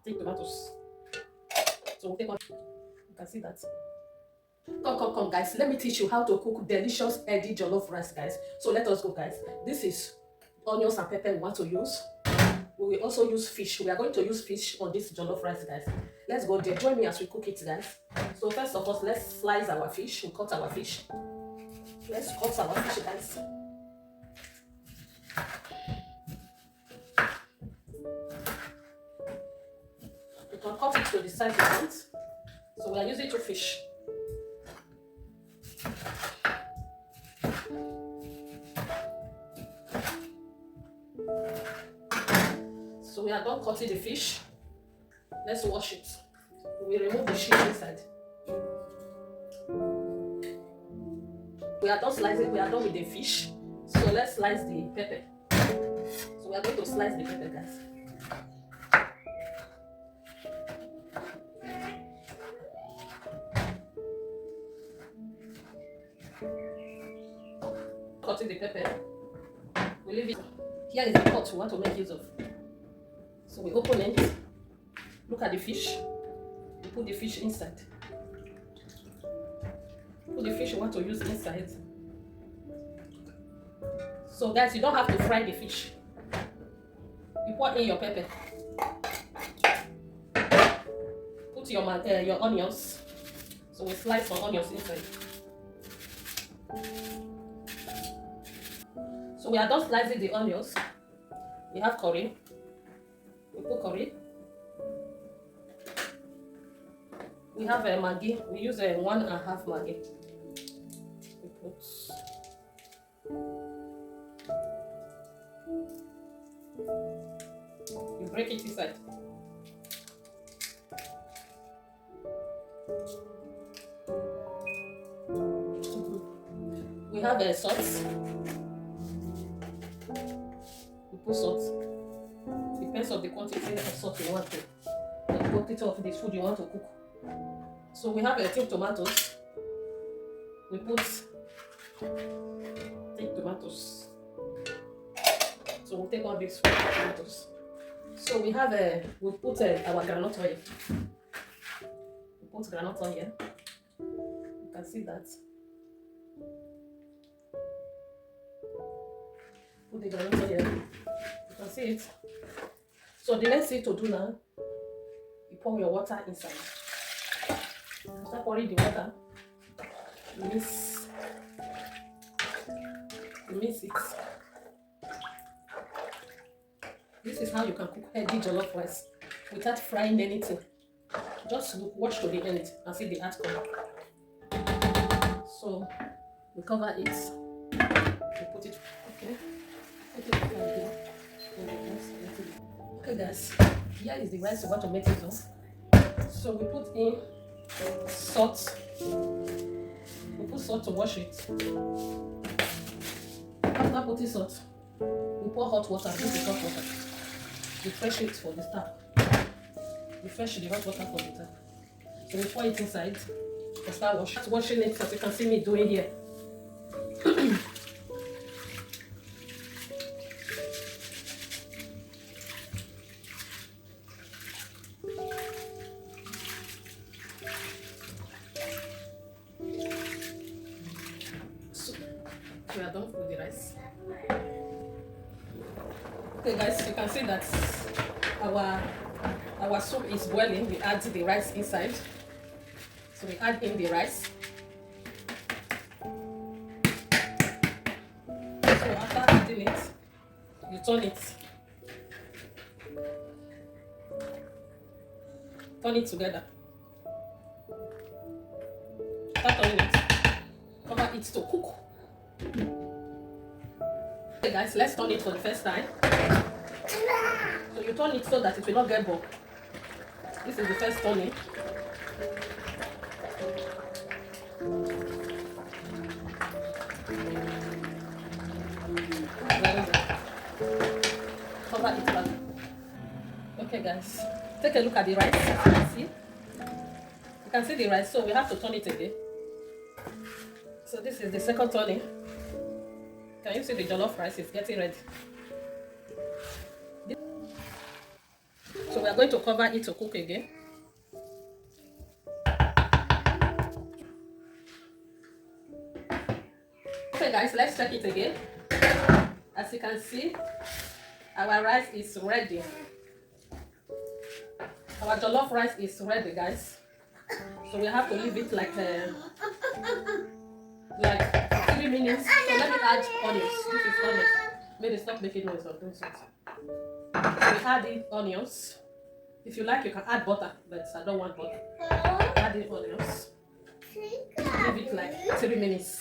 take tomatoes. So we'll take one. You can see that. Come, guys. Let me teach you how to cook delicious healthy jollof rice, guys. So let us go, guys. This is onions and pepper we want to use. We will also use fish. We are going to use fish on this jollof rice, guys. Let's go there. Join me as we cook it, guys. So first of all, let's slice our fish. We cut our fish. Let's cut our fish, guys. You can cut it to the size you want. So we are using two fish. So we are done cutting the fish. Let's wash it. We remove the skin inside. We are done slicing. We are done with the fish. So let's slice the pepper. So we are going to slice the pepper, guys. Cutting the pepper. We leave it. Here is the pot we want to make use of. So we open it. Look at the fish. We put the fish inside. Put the fish you want to use inside. So guys, you don't have to fry the fish. You pour in your pepper. Put your onions. So we slice some onions inside. So we are done slicing the onions. We have curry. We put curry. We have a Maggi. We use a 1.5 Maggi. We put. You break it inside. We have a salt. We put salt. Depends on the quantity of salt you want to, the quantity of the food you want to cook. So we have 10 tomatoes. We put 10 tomatoes. So we'll take all these tomatoes. So we have we put our groundnut oil. We put groundnut oil here. You can see that. Put the groundnut oil here. You can see it. So the next thing to do now, you pour your water inside. After pouring the water, you mix it. This is how you can cook healthy jollof rice without frying anything. Just watch to the end and see the outcome. So we cover it. We put it. Okay. Put it like here. Okay guys, here is the rice we want to make it of. So we put in salt. We put salt to wash it. After putting salt, we pour hot water. This is hot water. Refresh it for the tap. Refresh the hot water for the tap. So we pour it inside and start washing it, as you can see me doing here. We are done with the rice. Okay guys, you can see that our soup is boiling. We add the rice inside. So we add in the rice. So after adding it, you turn it. Turn it together. After turning it, cover it to cook. Okay guys, let's turn it for the first time. So you turn it so that it will not get burnt. This is the first turning. Cover it back. Okay guys, take a look at the rice. You can see the rice, so we have to turn it again. So this is the second turning. Can you see the jollof rice is getting ready? So we are going to cover it to cook again. Okay guys, let's check it again. As you can see, our rice is ready. Our jollof rice is ready, guys. So we have to leave it like 3 minutes. So let me add onions. This is onions. Maybe stop making noise or doing something. So we add in onions. If you like, you can add butter, but I don't want butter. Add in onions. Leave it like 3 minutes.